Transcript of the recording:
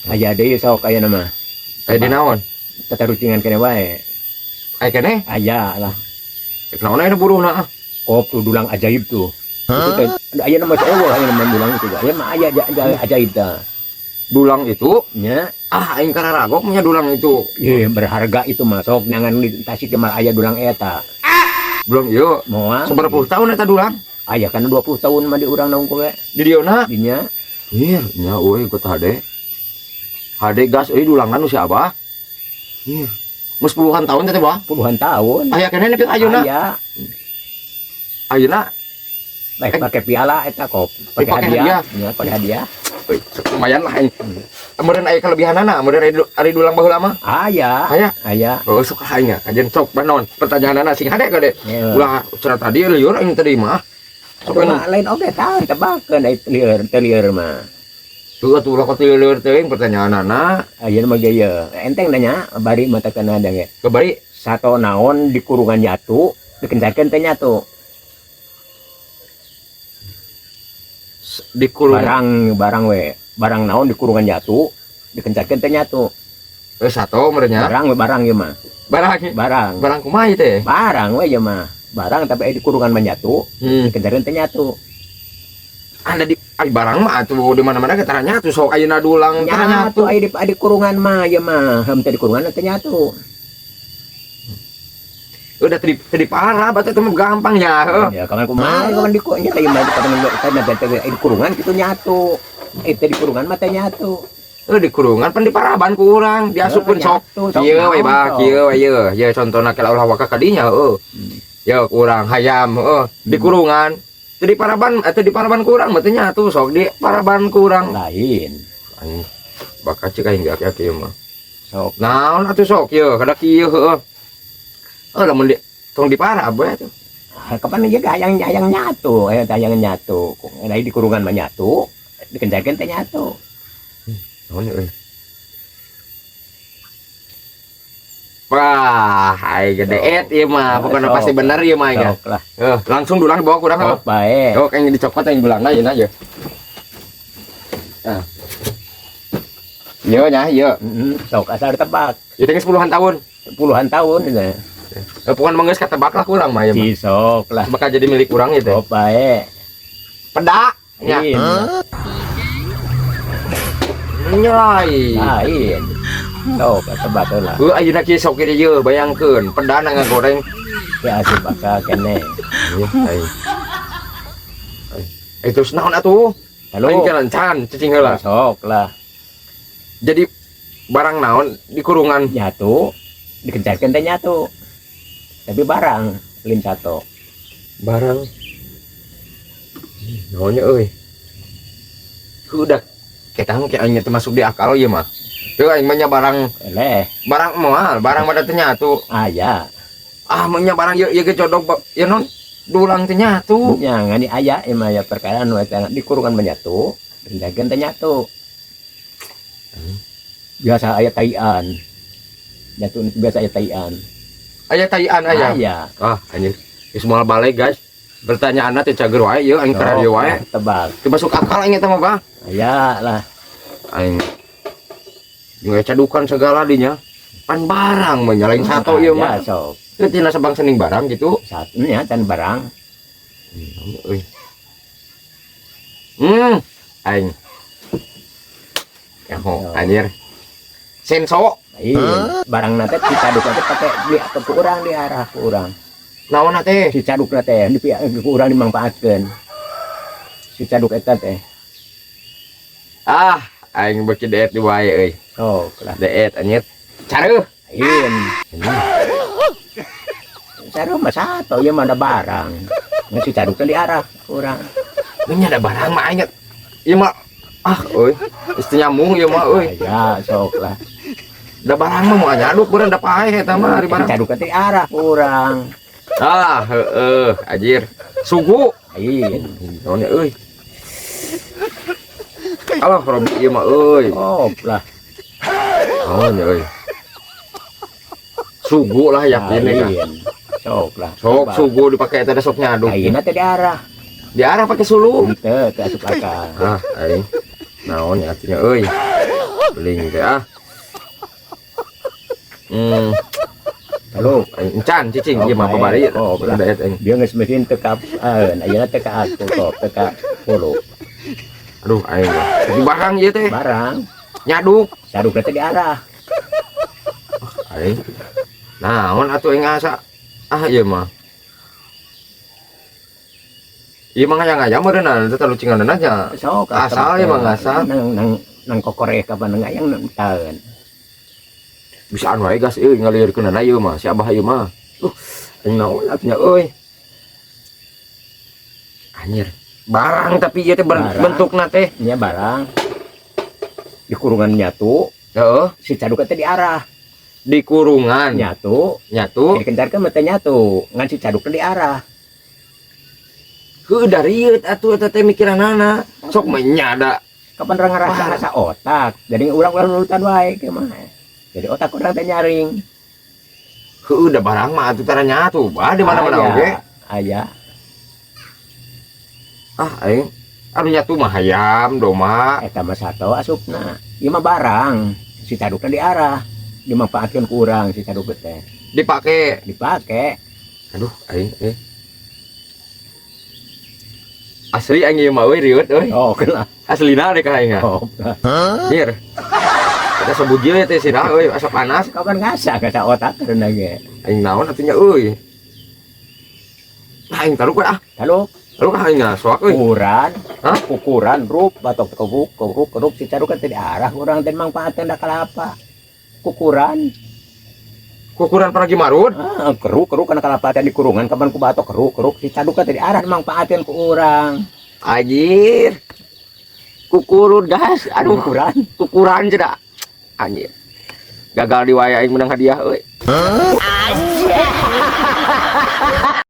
Aya deui sok aya nama. Aya di naon? Tatarucingan kene wae. Aya keneh? Aya lah. Naon aya buruhna? Kop tuh dulang ajaib tuh. Itu teh aya nama sewa aya nama dulang itu. Aya mah aya ajaib tah. Dulang itu? Nya. Aing kararagok nya dulang itu. Ye berharga itu mah sok nangan di Tasik mah aya dulang eta. Belum ieu. Moal. Saberapa tahun eta dulang? Aya kan 20 tahun mah di urang naung kowe. Di dieu-na? Dinya. Iya, nya euy ikut HD. HD gas euy dulangan nu si Abah. Iya. Mus puluhan tahun teh, Bah? Puluhan tahun. Aya keneh nepi ayeuna. Aya. Ayeuna Baik pakai piala eta kop. Pakai hadiah. Ya, pakai hadiah. Lumayan lah. Kemudian aya kelebihanana, kemudian ari dulang baheula mah. Aya. Aya. Oh, sok aing kajen sok banon. Pertanyaanana sing hade kade. Ulah cenah tadi lieur aing tadi mah. Sok lain oge tah tebakeun ai lieur mah. Tuh ulah ka lieur teuing pertanyaanana. Ayeuna mah gaya. Enteng nanya bari mata kana ada ge. Kebari Sato naon di kurungan nyatu, dikencakeun teh nyatu. di kurungan Barang naon di kurungan nyatu, dikencakeun teh nyatu. Sato merenya. Barang ieu mah. Barang Kumaha ieu teh? Barang we ieu mah. Barang tapi di kurungan mah nyatu, dikencakeun teh nyatu. Ada di barang mah atuh di mana-mana ke taranya atuh sok ayeuna dulang taranya nyatu aya di kurungan mah ieu mah. Hem teh di kurungan teh nyatu. Udah tadi parah berarti itu mah gampang ya. Ya kapan kumaha kapan di nya teh mah di kurungan kitu nyatu. Teh di kurungan mah teh nyatu. Di kurungan pan di paraban kurang diasupkeun sok. Ieu we Bah, kieu we ieu. Ieu contona kalau ulah waka ka dinya heuh. Ya kurang hayam heuh di kurungan. Di paraban atau di paraban kurang berarti nyatu sok di paraban kurang. Lain. Bakal cek aing gak kieu mah. Sok naon atuh sok ieu kada kieu heuh. Lamun tong di parah abah tuh. Kapan aja ayang nyatu, ayang nyatu. Lain di kurungan mah nyatu, dikencakeun teh nyatu. Naon euy? Wah, ai gedeet ieu mah, pokona pasti bener ieu mah ya. Langsung dulang bawa kurang heuh. Bae. Oh, kayak dicokot yang bulangna ieu aja. Nah. Ieu nya, ieu. Sok asal tebak. Ieu teh puluhan tahun. Puluhan tahun ini. Pokoknya manggeus katebak lah kurang mah ya mah. Sok lah. Bakal jadi milik kurang itu. Oh bae. Peda nya. Nyelai. Lain. Sok tebak lah. Ayeuna kieu sok kieu ieu bayangkeun peda na ngagoreng. Ya asup bakal kene. Terus naon atuh? Halo. Aing kelancan cicing heula. Sok lah. Jadi barang naon di kurungan Nyatu, dikencakeun teh nyatu. Tapi barang lin sato. Barang naonnya euy. Udah ketang ke aing termasuk di akal ieu mah. Teu aing mah nya barang moal, barang mah teh nyatu. Aya. Mah nya barang ieu ge codok ya non dulang teh nyatu. Nya ngani aya emang ya perkara nu eta di kurungan mah nyatu, dikencakeun teh nyatu. Biasa aya taian. Nyatu biasa aya taian. Aya taian aya. Aya. Anjir. Geus moal balik guys. Pertanyaanna teh cager wae ieu aing keur ieu wae. Tebak. Teu masuk akal aing eta mah, Bang. Aya lah. Aing nge cadukan segala dinya. Pan barang mah nyalain sato ieu mah. Sok. Teu tina sabang sening barang gitu. Satunya can barang. Euy. Aing. Ya ho, anjir. Senso. Iya, barang nanti dicaduk nanti pakai beli atau ke urang diarah ke urang. Naon teh? Dicaduk nanti ke urang dimanfaatkan. Si caduk eta teh. Aing beki deet di wae euy. Oh, kelas Deet anjir. Careuh. lain. Cara mah satu ya mana barang. Ngasih caduk teh diarah ke urang. Nya ada barang mah aing. Ieu mah euy. Geus nyambung ieu mah euy. Ya, sok lah. Da barang mah moal nyaduk beureun da paeh eta mah ari barang. Caduk teh diarah ke urang. Heueuh, anjir. Sugu. Lain. Naon euy. Alah, Robi ieu mah euy. Oh, lah. Naon euy. Sugu lah yakin ya. Sok lah. Sok sugu dipake eta sok nyaduk. Ayeuna teh diarah. Diarah pake sulu. Teu asup akal. Aing. Naon ya artinya euy. Beling teh ah. Halo. Encan cicing ieu mah pabari. Udah aing. Dia geus mesin teka ayeuna teka aku kok teka polo. Aduh aing. Di barang ieu teh. Barang Nyaduk. saduk teh diarah. Aing. Naon atuh aing asa. Ah ieu mah. Ieu mah ngayang-ngayang meureunna teh talucinganna nya. Sok Asal ieu mah asal. Nang kokore ka Bandung ngayang taeun. Bisaan wae gas euy ngalirkeunana ieu mah si Abah ieu mah. Aing naon atunya euy. Anjir. Barang tapi ieu teh bentukna teh Nya barang di kurungan nyatu, heeh, si caduk teh diarah. di kurungan Nyatu, nyatu dikencarkeun mah teh nyatu, ngan si caduk teh diarah. heuh dari ieu atuh eta teh mikiranana. Sok mah nya da. Kapan orang ngerasa otak, jadi urang nurutan wae ke mah. Jadi otak orang teh nyaring. Heuh da barang mah atuh tara nyatu, bah di mana-mana oge. Aya. Ah aing anu nyatu mah hayam, doma. Eta mah sato asupna. Ieu mah barang, si cadukna diarah, dimanfaatkeun ku urang si caduk teh. Dipake. Dipake. Aduh aing asli aing ieu mah euy riweuh euy. Oh, kenapa? Aslina deh ka aing. Oh. Mir. Kita sebut ieu teh sirah euy asa panas. Kapan ngasa otak karena ge. Aing naon atunya euy. Aing taruh ah. Halo, Lu ka aing ngasoak euy. ukuran, Hah? ukuran rup batok keruk si caduk teh diarah urang teh mangpaatkeun da kalapa. Ukuran, Kukuran peragi marun. keruk kana kalapa teh di kurungan kapan ku batok keruk si caduk teh diarah mangpaatkeun ku urang. Anjir. Kukurun gas. Aduh, Ukuran. kukuran cedak. Anjir. Gagal di waya aing menang hadiah euy.